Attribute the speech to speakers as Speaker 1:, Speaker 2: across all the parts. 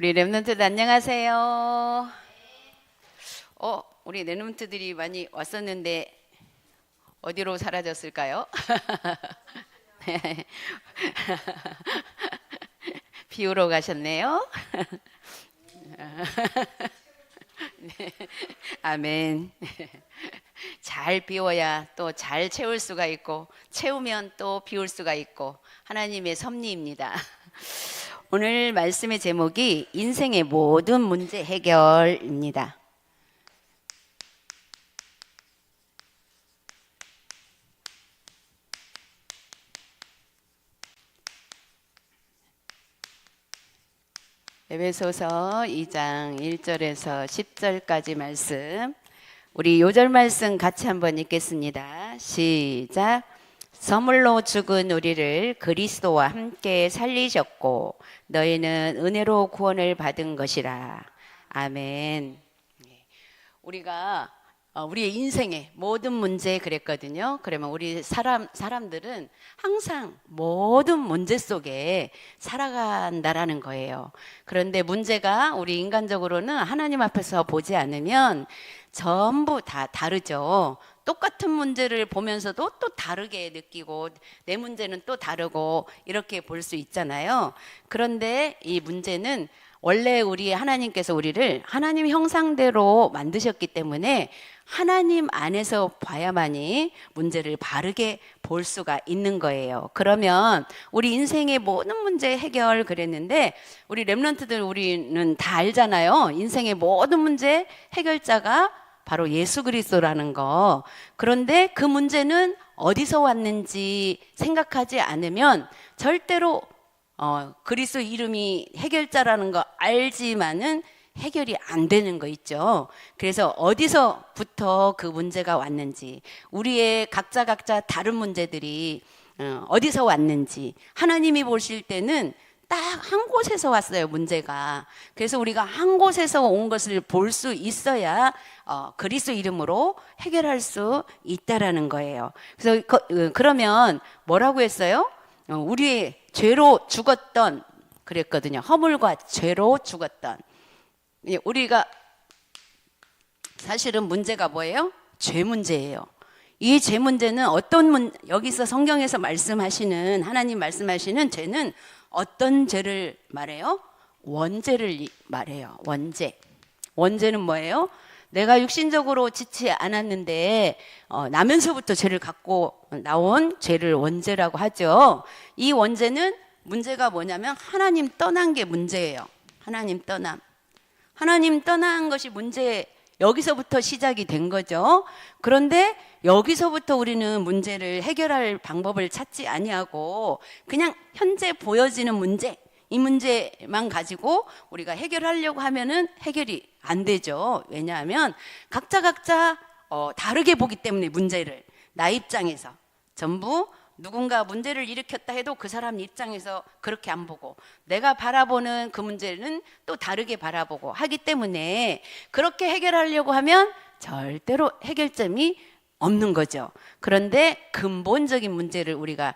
Speaker 1: 우리 랩런트들 안녕하세요. 우리 랩런트들이 많이 왔었는데 어디로 사라졌을까요? 비우러 가셨네요. 네. 아멘. 잘 비워야 또 잘 채울 수가 있고, 채우면 또 비울 수가 있고, 하나님의 섭리입니다. 오늘 말씀의 제목이 인생의 모든 문제 해결입니다. 에베소서 2장 1절에서 10절까지 말씀, 우리 요절 말씀 같이 한번 읽겠습니다. 시작. 선물로 죽은 우리를 그리스도와 함께 살리셨고 너희는 은혜로 구원을 받은 것이라. 아멘. 우리가 우리의 인생의 모든 문제 그랬거든요. 그러면 우리 사람들은 항상 모든 문제 속에 살아간다라는 거예요. 그런데 문제가 우리 인간적으로는 하나님 앞에서 보지 않으면 전부 다 다르죠. 똑같은 문제를 보면서도 또 다르게 느끼고 내 문제는 또 다르고 이렇게 볼 수 있잖아요. 그런데 이 문제는 원래 우리 하나님께서 우리를 하나님 형상대로 만드셨기 때문에 하나님 안에서 봐야만이 문제를 바르게 볼 수가 있는 거예요. 그러면 우리 인생의 모든 문제 해결 그랬는데 우리 랩런트들 우리는 다 알잖아요. 인생의 모든 문제 해결자가 바로 예수 그리스도라는 거. 그런데 그 문제는 어디서 왔는지 생각하지 않으면 절대로 그리스도 이름이 해결자라는 거 알지만은 해결이 안 되는 거 있죠. 그래서 어디서부터 그 문제가 왔는지, 우리의 각자 다른 문제들이 어디서 왔는지 하나님이 보실 때는 딱 한 곳에서 왔어요, 문제가. 그래서 우리가 한 곳에서 온 것을 볼 수 있어야 그리스도 이름으로 해결할 수 있다라는 거예요. 그래서 그러면 뭐라고 했어요? 우리의 죄로 죽었던 그랬거든요. 허물과 죄로 죽었던. 우리가 사실은 문제가 뭐예요? 죄 문제예요. 이 죄 문제는 여기서 성경에서 말씀하시는 하나님 말씀하시는 죄는 어떤 죄를 말해요? 원죄를 말해요. 원죄는 뭐예요? 내가 육신적으로 짓지 않았는데 나면서부터 죄를 갖고 나온 죄를 원죄라고 하죠. 이 원죄는 문제가 뭐냐면 하나님 떠난 게 문제예요. 하나님 떠난 것이 문제, 여기서부터 시작이 된 거죠. 그런데 여기서부터 우리는 문제를 해결할 방법을 찾지 아니하고 그냥 현재 보여지는 문제, 이 문제만 가지고 우리가 해결하려고 하면은 해결이 안 되죠. 왜냐하면 각자 다르게 보기 때문에 문제를 나 입장에서 전부 누군가 문제를 일으켰다 해도 그 사람 입장에서 그렇게 안 보고 내가 바라보는 그 문제는 또 다르게 바라보고 하기 때문에 그렇게 해결하려고 하면 절대로 해결점이 없는 거죠. 그런데 근본적인 문제를 우리가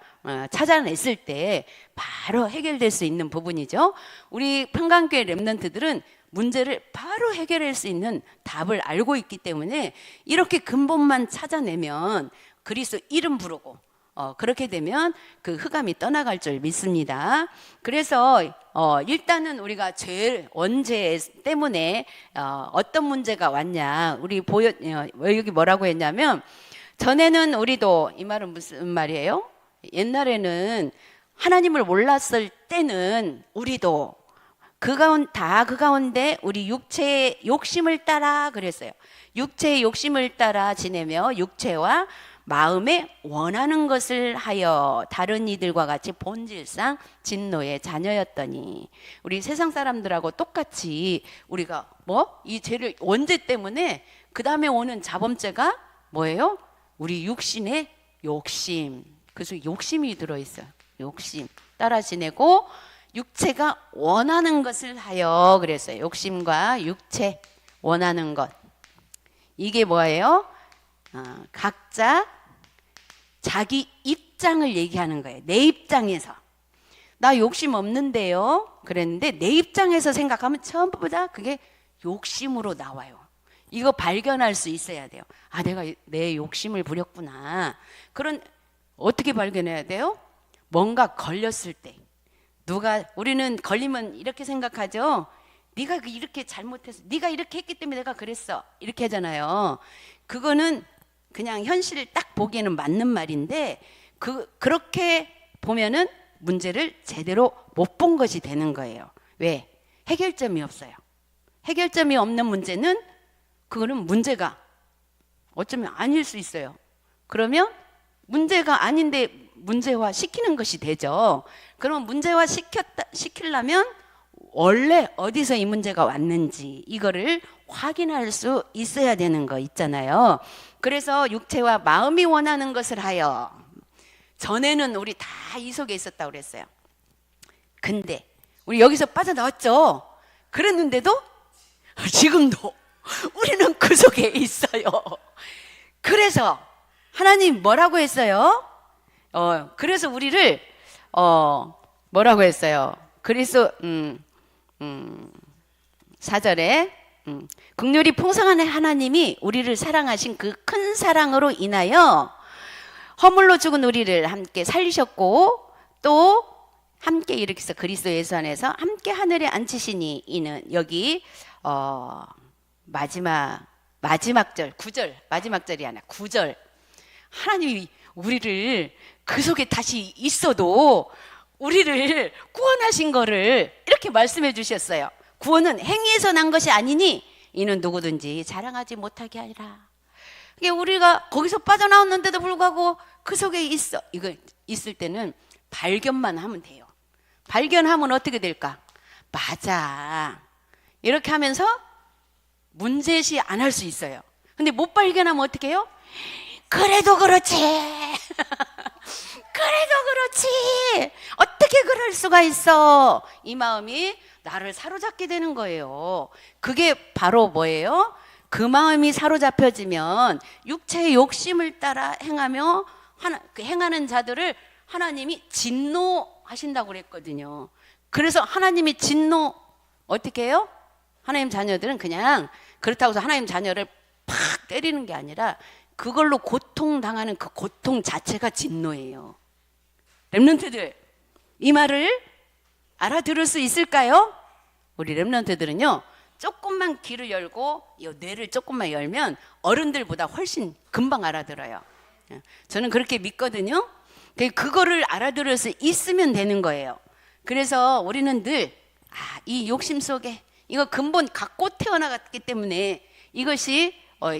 Speaker 1: 찾아냈을 때 바로 해결될 수 있는 부분이죠. 우리 평강교회 랩런트들은 문제를 바로 해결할 수 있는 답을 알고 있기 때문에 이렇게 근본만 찾아내면 그리스도 이름 부르고 그렇게 되면 그 흑암이 떠나갈 줄 믿습니다. 그래서 일단은 우리가 원죄 때문에 어떤 문제가 왔냐, 여기 뭐라고 했냐면, 전에는 우리도, 이 말은 무슨 말이에요? 옛날에는 하나님을 몰랐을 때는 우리도 그 가운데 우리 육체의 욕심을 따라 그랬어요. 육체의 욕심을 따라 지내며 육체와 마음에 원하는 것을 하여 다른 이들과 같이 본질상 진노의 자녀였더니, 우리 세상 사람들하고 똑같이 우리가 이 죄를 원죄 때문에 그 다음에 오는 자범죄가 뭐예요? 우리 육신의 욕심. 그래서 욕심이 들어있어요. 욕심 따라 지내고 육체가 원하는 것을 하여 그랬어요. 욕심과 육체 원하는 것, 이게 뭐예요? 각자 자기 입장을 얘기하는 거예요. 내 입장에서 나 욕심 없는데요. 그랬는데 내 입장에서 생각하면 전부 다 그게 욕심으로 나와요. 이거 발견할 수 있어야 돼요. 아, 내가 내 욕심을 부렸구나. 그런 어떻게 발견해야 돼요? 뭔가 걸렸을 때 우리는 걸리면 이렇게 생각하죠. 네가 이렇게 잘못했어. 네가 이렇게 했기 때문에 내가 그랬어. 이렇게 하잖아요. 그거는 그냥 현실을 딱 보기에는 맞는 말인데 그렇게 보면은 문제를 제대로 못 본 것이 되는 거예요. 왜? 해결점이 없어요. 해결점이 없는 문제는 그거는 문제가 어쩌면 아닐 수 있어요. 그러면 문제가 아닌데 문제화 시키는 것이 되죠. 그러면 문제화 시키려면 원래 어디서 이 문제가 왔는지 이거를 확인할 수 있어야 되는 거 있잖아요. 그래서 육체와 마음이 원하는 것을 하여, 전에는 우리 다 이 속에 있었다고 그랬어요. 근데 우리 여기서 빠져나왔죠. 그랬는데도 지금도 우리는 그 속에 있어요. 그래서 하나님 뭐라고 했어요? 그래서 우리를 뭐라고 했어요? 그리스도 4절에 긍휼이 풍성한 하나님이 우리를 사랑하신 그 큰 사랑으로 인하여 허물로 죽은 우리를 함께 살리셨고 또 함께 일으켜서 그리스도 예수 안에서 함께 하늘에 앉히시니, 이는 여기 마지막 절 9절, 마지막 절이 아니라 9절, 하나님이 우리를 그 속에 다시 있어도 우리를 구원하신 거를 이렇게 말씀해 주셨어요. 구원은 행위에서 난 것이 아니니 이는 누구든지 자랑하지 못하게 하리라. 이게 우리가 거기서 빠져나왔는데도 불구하고 그 속에 있어. 이거 있을 때는 발견만 하면 돼요. 발견하면 어떻게 될까? 맞아. 이렇게 하면서 문제시 안 할 수 있어요. 근데 못 발견하면 어떻게 해요? 그래도 그렇지. 그래도 그렇지. 어떻게 그럴 수가 있어? 이 마음이 나를 사로잡게 되는 거예요. 그게 바로 뭐예요? 그 마음이 사로잡혀지면 육체의 욕심을 따라 행하며 행하는 자들을 하나님이 진노하신다고 그랬거든요. 그래서 하나님이 진노 어떻게 해요? 하나님 자녀들은 그냥 그렇다고 해서 하나님 자녀를 팍 때리는 게 아니라 그걸로 고통당하는 그 고통 자체가 진노예요. 렘넌트들, 이 말을 알아들을 수 있을까요? 우리 렘넌트들은요, 조금만 귀를 열고 이 뇌를 조금만 열면 어른들보다 훨씬 금방 알아들어요. 저는 그렇게 믿거든요. 그거를 알아들을 수 있으면 되는 거예요. 그래서 우리는 늘 이 욕심 속에 이거 근본 갖고 태어나갔기 때문에 이것이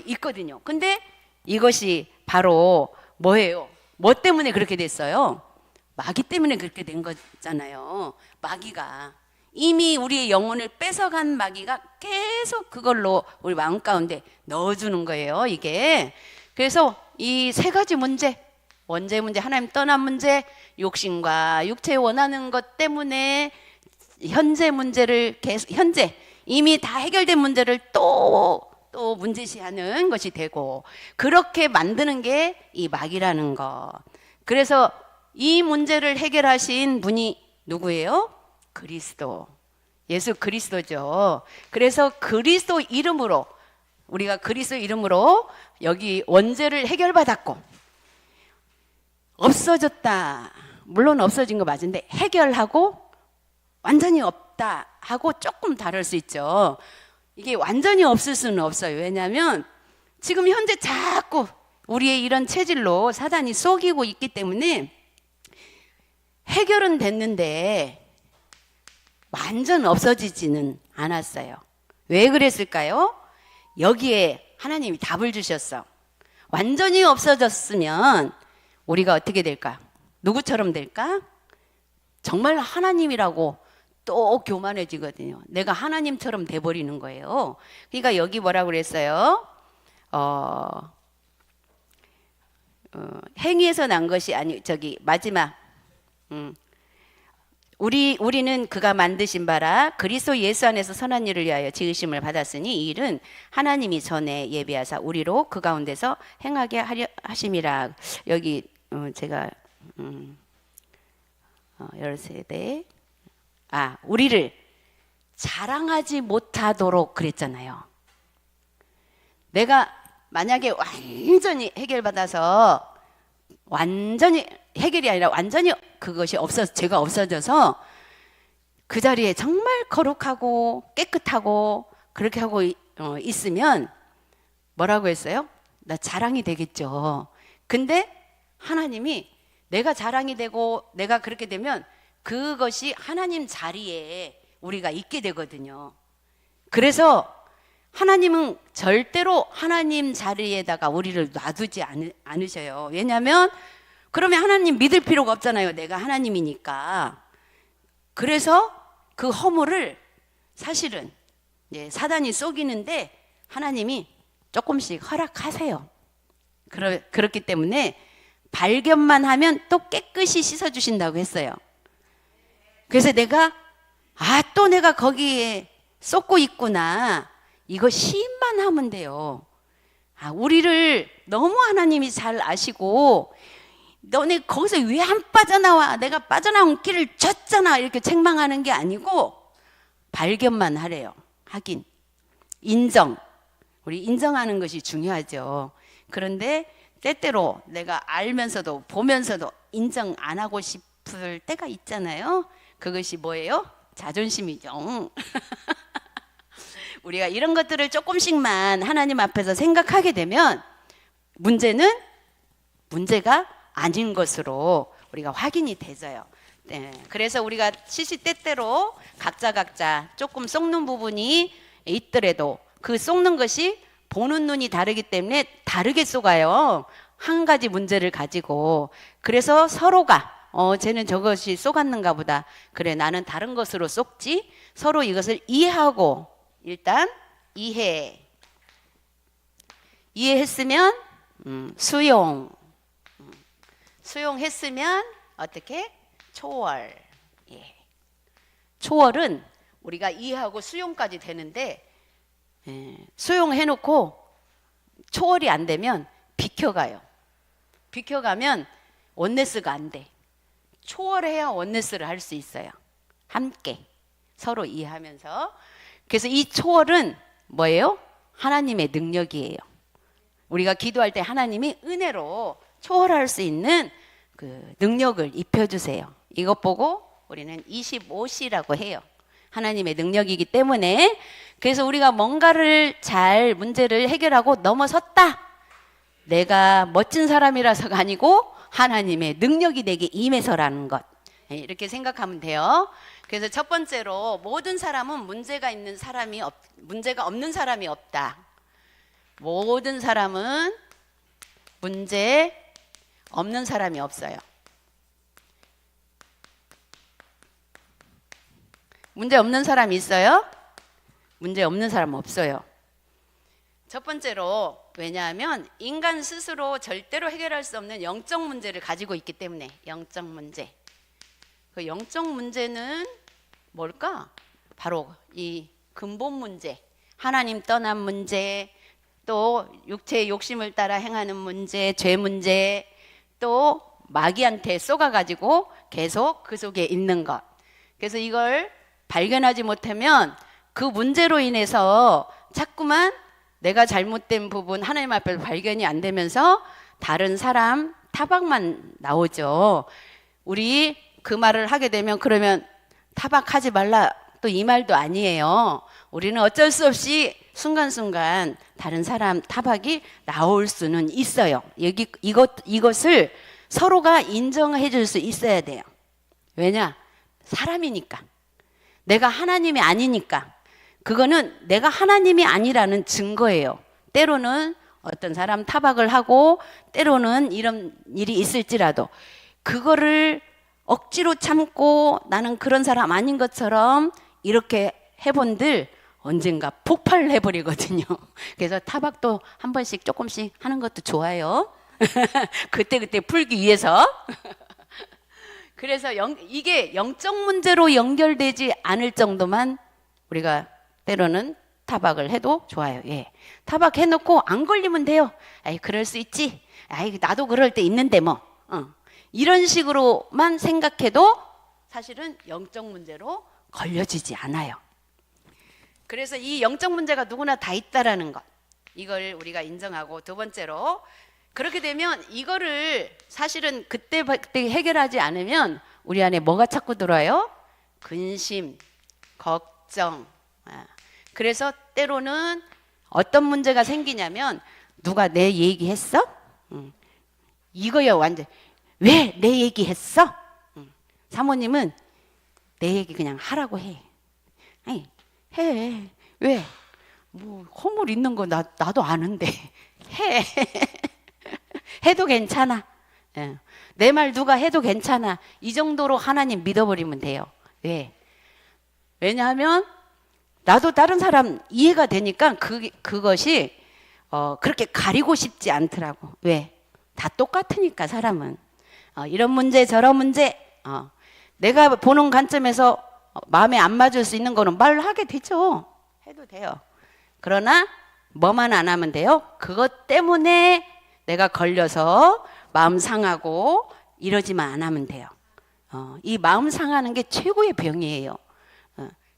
Speaker 1: 있거든요. 근데 이것이 바로 뭐예요? 뭐 때문에 그렇게 됐어요? 마귀 때문에 그렇게 된 거잖아요. 마귀가 이미 우리의 영혼을 뺏어간 마귀가 계속 그걸로 우리 마음 가운데 넣어주는 거예요, 이게. 그래서 이 세 가지 문제, 원죄 문제, 하나님 떠난 문제, 욕심과 육체 원하는 것 때문에 현재 문제를 계속, 현재 이미 다 해결된 문제를 또 문제시하는 것이 되고, 그렇게 만드는 게 이 마귀라는 것. 그래서 이 문제를 해결하신 분이 누구예요? 그리스도, 예수 그리스도죠. 그래서 그리스도 이름으로, 우리가 그리스도 이름으로 여기 원죄를 해결받았고, 없어졌다, 물론 없어진 거 맞은데 해결하고 완전히 없다 하고 조금 다를 수 있죠. 이게 완전히 없을 수는 없어요. 왜냐하면 지금 현재 자꾸 우리의 이런 체질로 사단이 속이고 있기 때문에 해결은 됐는데 완전 없어지지는 않았어요. 왜 그랬을까요? 여기에 하나님이 답을 주셨어. 완전히 없어졌으면 우리가 어떻게 될까? 누구처럼 될까? 정말 하나님이라고 또 교만해지거든요. 내가 하나님처럼 돼버리는 거예요. 그러니까 여기 뭐라고 그랬어요? 행위에서 난 것이 아니, 저기 마지막 우리는 그가 만드신 바라 그리스도 예수 안에서 선한 일을 위하여 지으심을 받았으니 이 일은 하나님이 전에 예비하사 우리로 그 가운데서 행하게 하려 하심이라. 여기 제가 열세대. 우리를 자랑하지 못하도록 그랬잖아요. 내가 만약에 완전히 해결받아서, 완전히 해결이 아니라 완전히 그것이 죄가 없어져서 그 자리에 정말 거룩하고 깨끗하고 그렇게 하고 있으면 뭐라고 했어요? 나 자랑이 되겠죠. 근데 하나님이 내가 자랑이 되고 내가 그렇게 되면 그것이 하나님 자리에 우리가 있게 되거든요. 그래서 하나님은 절대로 하나님 자리에다가 우리를 놔두지 않으셔요. 왜냐하면 그러면 하나님 믿을 필요가 없잖아요. 내가 하나님이니까. 그래서 그 허물을 사실은 사단이 속이는데 하나님이 조금씩 허락하세요. 그렇기 때문에 발견만 하면 또 깨끗이 씻어주신다고 했어요. 그래서 또 내가 거기에 쏟고 있구나. 이거 시인만 하면 돼요. 우리를 너무 하나님이 잘 아시고 너네 거기서 왜 안 빠져나와? 내가 빠져나온 길을 줬잖아. 이렇게 책망하는 게 아니고 발견만 하래요. 하긴 우리 인정하는 것이 중요하죠. 그런데 때때로 내가 알면서도 보면서도 인정 안 하고 싶을 때가 있잖아요. 그것이 뭐예요? 자존심이죠. 우리가 이런 것들을 조금씩만 하나님 앞에서 생각하게 되면 문제가 아닌 것으로 우리가 확인이 되져요. 그래서 우리가 시시때때로 각자 조금 쏙는 부분이 있더라도 그 쏙는 것이 보는 눈이 다르기 때문에 다르게 쏙아요. 한 가지 문제를 가지고. 그래서 서로가 쟤는 저것이 쏙았는가 보다. 그래, 나는 다른 것으로 쏙지. 서로 이것을 이해하고 일단 이해했으면 수용했으면 어떻게? 초월. 초월은 우리가 이해하고 수용까지 되는데 수용해놓고 초월이 안 되면 비켜가요. 비켜가면 원네스가 안 돼. 초월해야 원네스를 할 수 있어요. 함께 서로 이해하면서. 그래서 이 초월은 뭐예요? 하나님의 능력이에요. 우리가 기도할 때 하나님이 은혜로 초월할 수 있는 그 능력을 입혀주세요. 이것 보고 우리는 25C라고 해요. 하나님의 능력이기 때문에. 그래서 우리가 뭔가를 잘 문제를 해결하고 넘어섰다. 내가 멋진 사람이라서가 아니고 하나님의 능력이 내게 임해서라는 것. 이렇게 생각하면 돼요. 그래서 첫 번째로 모든 사람은 문제가 없는 사람이 없다. 모든 사람은 문제 없는 사람이 없어요. 문제 없는 사람이 있어요? 문제 없는 사람 없어요. 첫 번째로, 왜냐하면 인간 스스로 절대로 해결할 수 없는 영적 문제를 가지고 있기 때문에. 영적 문제. 그 영적 문제는 뭘까? 바로 이 근본 문제, 하나님 떠난 문제, 또 육체의 욕심을 따라 행하는 문제, 죄 문제, 또 마귀한테 쏘가가지고 계속 그 속에 있는 것. 그래서 이걸 발견하지 못하면 그 문제로 인해서 자꾸만 내가 잘못된 부분 하나님 앞에서 발견이 안 되면서 다른 사람 타박만 나오죠. 우리 그 말을 하게 되면 그러면 타박하지 말라, 또 이 말도 아니에요. 우리는 어쩔 수 없이 순간순간 다른 사람 타박이 나올 수는 있어요. 이것을 서로가 인정해 줄 수 있어야 돼요. 왜냐? 사람이니까. 내가 하나님이 아니니까. 그거는 내가 하나님이 아니라는 증거예요. 때로는 어떤 사람 타박을 하고 때로는 이런 일이 있을지라도 그거를 억지로 참고 나는 그런 사람 아닌 것처럼 이렇게 해본들 언젠가 폭발을 해버리거든요. 그래서 타박도 한 번씩 조금씩 하는 것도 좋아요. 그때 풀기 위해서. 그래서 이게 영적 문제로 연결되지 않을 정도만 우리가 때로는 타박을 해도 좋아요. 타박해놓고 안 걸리면 돼요. 그럴 수 있지. 나도 그럴 때 있는데 뭐. 이런 식으로만 생각해도 사실은 영적 문제로 걸려지지 않아요. 그래서 이 영적 문제가 누구나 다 있다라는 것, 이걸 우리가 인정하고, 두 번째로 그렇게 되면 이거를 사실은 그때 해결하지 않으면 우리 안에 뭐가 자꾸 들어와요? 근심, 걱정. 그래서 때로는 어떤 문제가 생기냐면, 누가 내 얘기했어? 이거요. 완전 왜 내 얘기했어? 사모님은 내 얘기 그냥 하라고 해. 아니, 해. 왜? 뭐 허물 있는 거 나도 아는데 해. 해도 괜찮아. 내 말 누가 해도 괜찮아. 이 정도로 하나님 믿어버리면 돼요. 왜? 왜냐하면 나도 다른 사람 이해가 되니까 그것이 그렇게 가리고 싶지 않더라고. 왜? 다 똑같으니까 사람은. 이런 문제 저런 문제 내가 보는 관점에서 마음에 안 맞을 수 있는 거는 말하게 되죠. 해도 돼요. 그러나 뭐만 안 하면 돼요? 그것 때문에 내가 걸려서 마음 상하고 이러지만 안 하면 돼요. 이 마음 상하는 게 최고의 병이에요.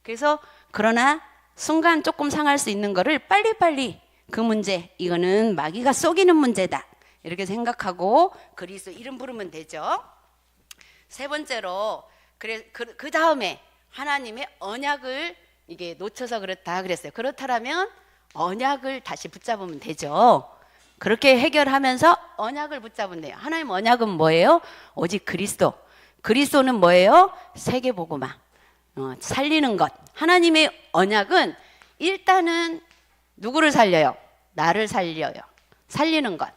Speaker 1: 그래서 그러나 순간 조금 상할 수 있는 거를 빨리빨리 그 문제, 이거는 마귀가 속이는 문제다, 이렇게 생각하고 그리스도 이름 부르면 되죠. 세 번째로 그 다음에 하나님의 언약을 이게 놓쳐서 그렇다 그랬어요. 그렇다면 언약을 다시 붙잡으면 되죠. 그렇게 해결하면서 언약을 붙잡으면 돼요. 하나님 언약은 뭐예요? 오직 그리스도. 그리스도는 뭐예요? 세계복음화, 살리는 것. 하나님의 언약은 일단은 누구를 살려요? 나를 살려요. 살리는 것.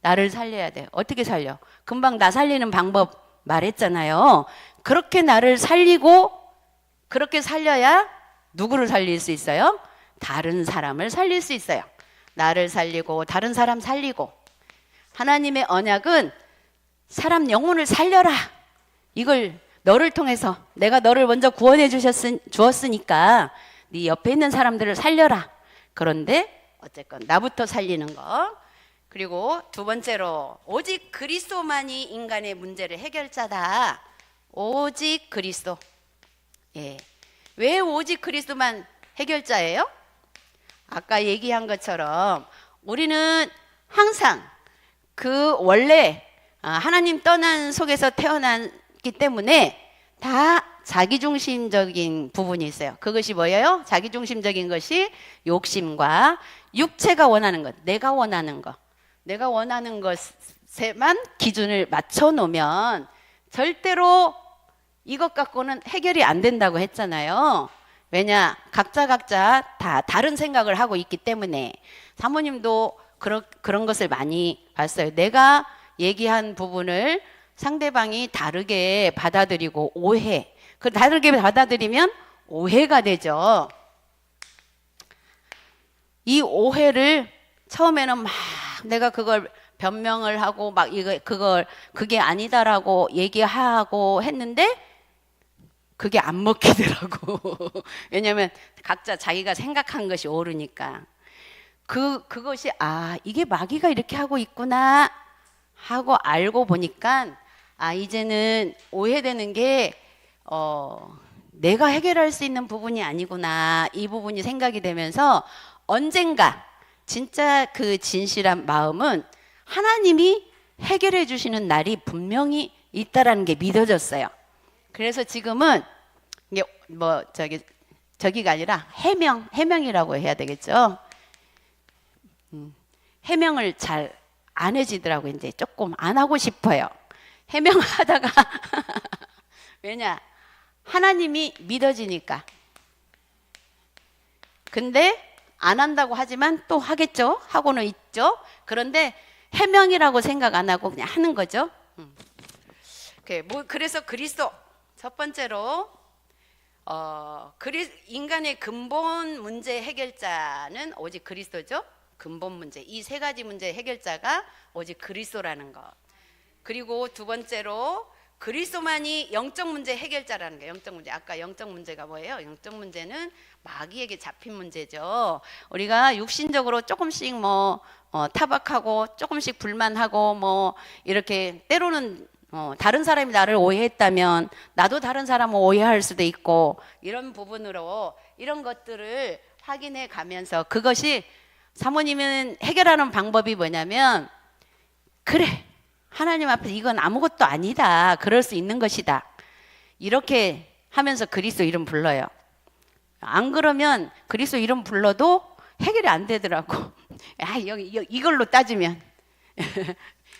Speaker 1: 나를 살려야 돼요. 어떻게 살려? 금방 나 살리는 방법 말했잖아요. 그렇게 나를 살리고, 그렇게 살려야 누구를 살릴 수 있어요? 다른 사람을 살릴 수 있어요. 나를 살리고 다른 사람 살리고. 하나님의 언약은 사람 영혼을 살려라. 이걸 너를 통해서, 내가 너를 먼저 구원해 주었으니까 네 옆에 있는 사람들을 살려라. 그런데 어쨌건 나부터 살리는 거. 그리고 두 번째로 오직 그리스도만이 인간의 문제를 해결자다. 오직 그리스도. 예. 왜 오직 그리스도만 해결자예요? 아까 얘기한 것처럼 우리는 항상 그 원래 하나님 떠난 속에서 태어났기 때문에 다 자기중심적인 부분이 있어요. 그것이 뭐예요? 자기중심적인 것이 욕심과 육체가 원하는 것, 내가 원하는 것, 내가 원하는 것에만 기준을 맞춰 놓으면 절대로 이것 갖고는 해결이 안 된다고 했잖아요. 왜냐? 각자 다 다른 생각을 하고 있기 때문에. 사모님도 그런 것을 많이 봤어요. 내가 얘기한 부분을 상대방이 다르게 받아들이고 오해. 그 다르게 받아들이면 오해가 되죠. 이 오해를 처음에는 막 내가 그걸 변명을 하고 막 그게 아니다라고 얘기하고 했는데 그게 안 먹히더라고. 왜냐면 각자 자기가 생각한 것이 옳으니까. 그것이 이게 마귀가 이렇게 하고 있구나 하고 알고 보니까 이제는 오해되는 게 내가 해결할 수 있는 부분이 아니구나, 이 부분이 생각이 되면서 언젠가 진짜 그 진실한 마음은 하나님이 해결해 주시는 날이 분명히 있다라는 게 믿어졌어요. 그래서 지금은 이게 저기가 아니라 해명이라고 해야 되겠죠. 해명을 잘 안 해지더라고. 이제 조금 안 하고 싶어요. 해명하다가 왜냐? 하나님이 믿어지니까. 근데 안 한다고 하지만 또 하겠죠. 하고는 있죠. 그런데 해명이라고 생각 안 하고 그냥 하는 거죠. 그래서 그리스도 첫 번째로 인간의 근본 문제 해결자는 오직 그리스도죠. 근본 문제, 이 세 가지 문제 해결자가 오직 그리스도라는 것. 그리고 두 번째로 그리스도만이 영적 문제 해결자라는 거예요. 영적 문제. 아까 영적 문제가 뭐예요? 영적 문제는 마귀에게 잡힌 문제죠. 우리가 육신적으로 조금씩 타박하고 조금씩 불만하고 이렇게 때로는 다른 사람이 나를 오해했다면 나도 다른 사람을 오해할 수도 있고, 이런 부분으로 이런 것들을 확인해 가면서, 그것이 사모님은 해결하는 방법이 뭐냐면, 그래, 하나님 앞에 이건 아무것도 아니다, 그럴 수 있는 것이다, 이렇게 하면서 그리스도 이름 불러요. 안 그러면 그리스도 이름 불러도 해결이 안 되더라고. 이걸로 따지면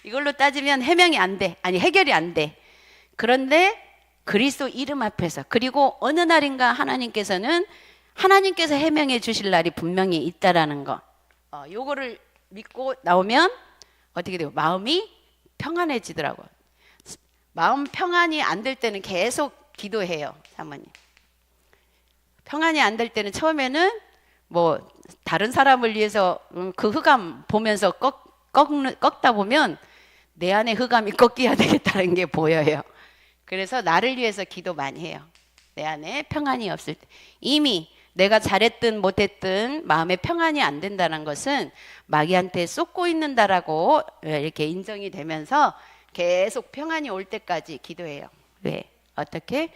Speaker 1: 이걸로 따지면 해명이 안 돼. 아니, 해결이 안 돼. 그런데 그리스도 이름 앞에서, 그리고 어느 날인가 하나님께서 해명해 주실 날이 분명히 있다라는 거, 요거를 믿고 나오면 어떻게 돼요? 마음이 평안해지더라고요. 마음 평안이 안 될 때는 계속 기도해요, 사모님. 평안이 안 될 때는 처음에는 뭐 다른 사람을 위해서 그 흑암 보면서 꺾다 보면 내 안에 흑암이 꺾여야 되겠다는 게 보여요. 그래서 나를 위해서 기도 많이 해요. 내 안에 평안이 없을 때, 이미 내가 잘했든 못했든 마음에 평안이 안 된다는 것은 마귀한테 쏟고 있는다라고 이렇게 인정이 되면서 계속 평안이 올 때까지 기도해요. 왜? 어떻게?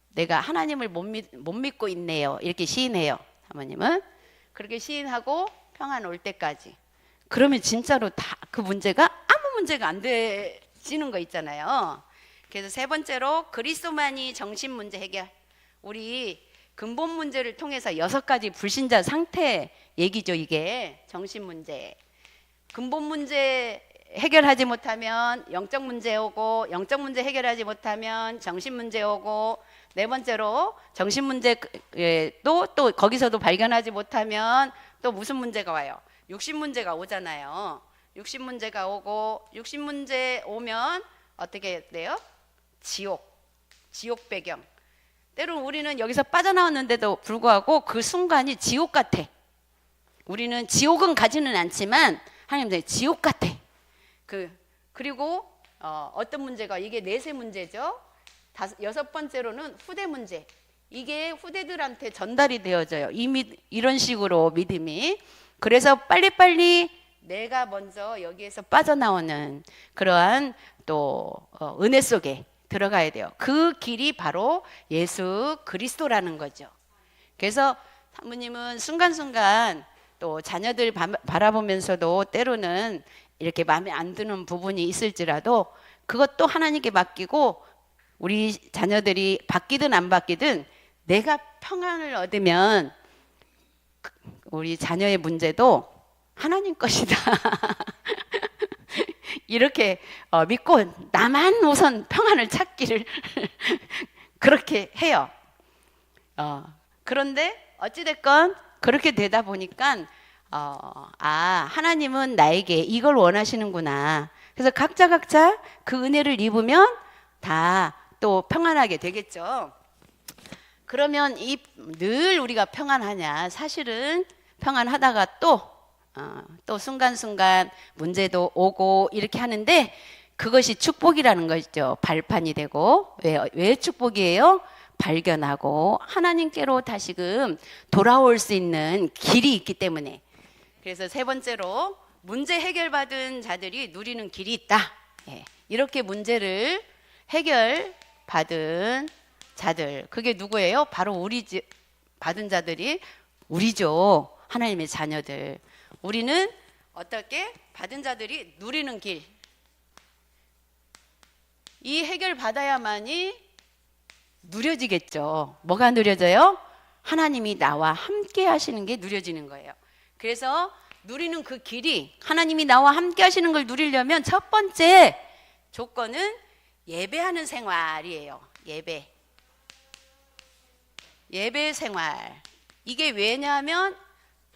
Speaker 1: 내가 하나님을 못 믿고 있네요, 이렇게 시인해요, 사모님은. 그렇게 시인하고 평안 올 때까지. 그러면 진짜로 다 그 문제가 아무 문제가 안 되지는 거 있잖아요. 그래서 세 번째로 그리스도만이 정신 문제 해결. 우리 근본 문제를 통해서 6가지 불신자 상태 얘기죠. 이게 정신 문제. 근본 문제 해결하지 못하면 영적 문제 오고, 영적 문제 해결하지 못하면 정신 문제 오고, 네 번째로 정신 문제 또 거기서도 발견하지 못하면 또 무슨 문제가 와요? 육신 문제가 오잖아요. 육신 문제가 오고, 육신 문제 오면 어떻게 돼요? 지옥 배경. 때로는 우리는 여기서 빠져나왔는데도 불구하고 그 순간이 지옥 같아. 우리는 지옥은 가지는 않지만 하나님 지옥 같아. 그리고 어떤 문제가, 이게 넷의 문제죠. 6번째로는 후대 문제. 이게 후대들한테 전달이 되어져요. 이미 이런 식으로 믿음이. 그래서 빨리빨리 내가 먼저 여기에서 빠져나오는 그러한 또 은혜 속에 들어가야 돼요. 그 길이 바로 예수 그리스도라는 거죠. 그래서 사모님은 순간순간 또 자녀들 바라보면서도 때로는 이렇게 마음에 안 드는 부분이 있을지라도 그것도 하나님께 맡기고, 우리 자녀들이 바뀌든 안 바뀌든 내가 평안을 얻으면 우리 자녀의 문제도 하나님 것이다. 이렇게 믿고 나만 우선 평안을 찾기를 그렇게 해요. 그런데 어찌됐건 그렇게 되다 보니까 하나님은 나에게 이걸 원하시는구나. 그래서 각자 그 은혜를 입으면 다 또 평안하게 되겠죠. 그러면 늘 우리가 평안하냐? 사실은 평안하다가 또 순간순간 문제도 오고 이렇게 하는데, 그것이 축복이라는 것이죠. 발판이 되고. 왜 축복이에요? 발견하고 하나님께로 다시금 돌아올 수 있는 길이 있기 때문에. 그래서 세 번째로 문제 해결받은 자들이 누리는 길이 있다. 이렇게 문제를 해결받은 자들, 그게 누구예요? 바로 우리 받은 자들이 우리죠. 하나님의 자녀들. 우리는 어떻게 받은 자들이 누리는 길, 이 해결 받아야만이 누려지겠죠. 뭐가 누려져요? 하나님이 나와 함께 하시는 게 누려지는 거예요. 그래서 누리는 그 길이, 하나님이 나와 함께 하시는 걸 누리려면 첫 번째 조건은 예배하는 생활이에요. 예배 생활. 이게 왜냐하면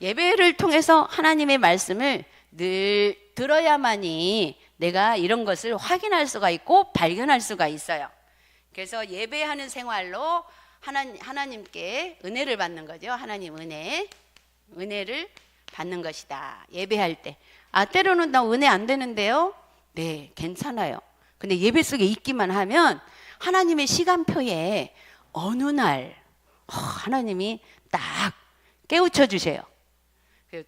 Speaker 1: 예배를 통해서 하나님의 말씀을 늘 들어야만이 내가 이런 것을 확인할 수가 있고 발견할 수가 있어요. 그래서 예배하는 생활로 하나님께 은혜를 받는 거죠. 하나님 은혜를 받는 것이다. 예배할 때. 때로는 나 은혜 안 되는데요. 네, 괜찮아요. 근데 예배 속에 있기만 하면 하나님의 시간표에 어느 날 하나님이 딱 깨우쳐 주세요.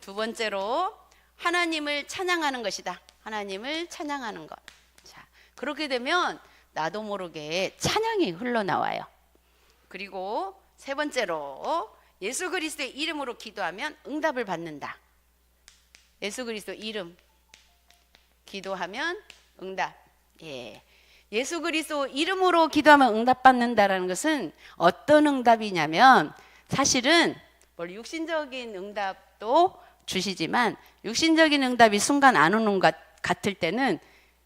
Speaker 1: 두 번째로 하나님을 찬양하는 것이다. 하나님을 찬양하는 것. 자, 그렇게 되면 나도 모르게 찬양이 흘러나와요. 그리고 세 번째로 예수 그리스도의 이름으로 기도하면 응답을 받는다. 예수 그리스도 이름 기도하면 응답. 예. 예수 그리스도 이름으로 기도하면 응답받는다라는 것은 어떤 응답이냐면 사실은 육신적인 응답도 주시지만 육신적인 응답이 순간 안 오는 것 같을 때는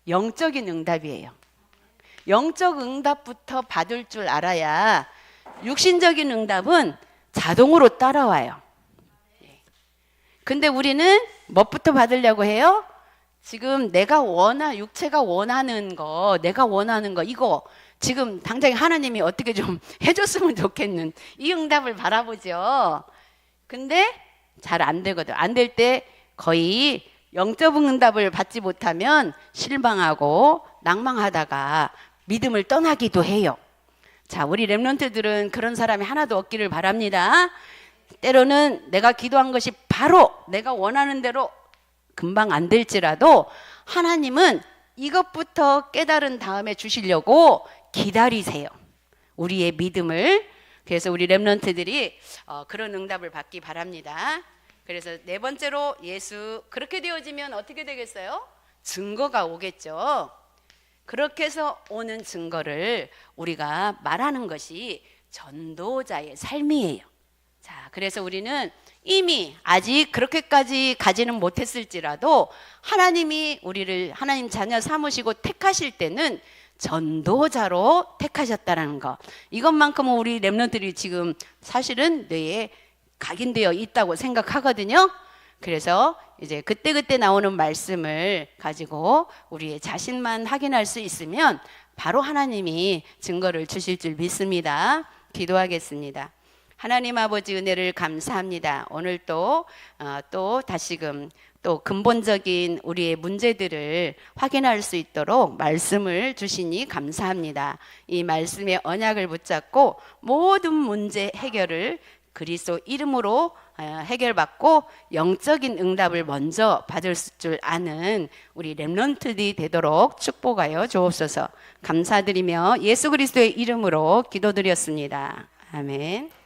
Speaker 1: 영적인 응답이에요. 영적 응답부터 받을 줄 알아야 육신적인 응답은 자동으로 따라와요. 근데 우리는 무엇부터 받으려고 해요? 지금 육체가 원하는 거, 내가 원하는 거, 이거 지금 당장 하나님이 어떻게 좀 해줬으면 좋겠는 이 응답을 바라보죠. 근데 잘 안 되거든. 안 될 때 거의 영적 응답을 받지 못하면 실망하고 낭망하다가 믿음을 떠나기도 해요. 자, 우리 렘넌트들은 그런 사람이 하나도 없기를 바랍니다. 때로는 내가 기도한 것이 바로 내가 원하는 대로 금방 안 될지라도 하나님은 이것부터 깨달은 다음에 주시려고 기다리세요. 우리의 믿음을. 그래서 우리 렘넌트들이 그런 응답을 받기 바랍니다. 그래서 네 번째로 예수 그렇게 되어지면 어떻게 되겠어요? 증거가 오겠죠. 그렇게 해서 오는 증거를 우리가 말하는 것이 전도자의 삶이에요. 자, 그래서 우리는 이미 아직 그렇게까지 가지는 못했을지라도 하나님이 우리를 하나님 자녀 삼으시고 택하실 때는 전도자로 택하셨다는 것. 이것만큼은 우리 렘넌트들이 지금 사실은 뇌에 각인되어 있다고 생각하거든요. 그래서 이제 그때그때 나오는 말씀을 가지고 우리의 자신만 확인할 수 있으면 바로 하나님이 증거를 주실 줄 믿습니다. 기도하겠습니다. 하나님 아버지 은혜를 감사합니다. 오늘 또 다시금 또 근본적인 우리의 문제들을 확인할 수 있도록 말씀을 주시니 감사합니다. 이 말씀의 언약을 붙잡고 모든 문제 해결을 그리스도 이름으로 해결받고 영적인 응답을 먼저 받을 줄 아는 우리 렘넌트들이 되도록 축복하여 주옵소서. 감사드리며 예수 그리스도의 이름으로 기도드렸습니다. 아멘.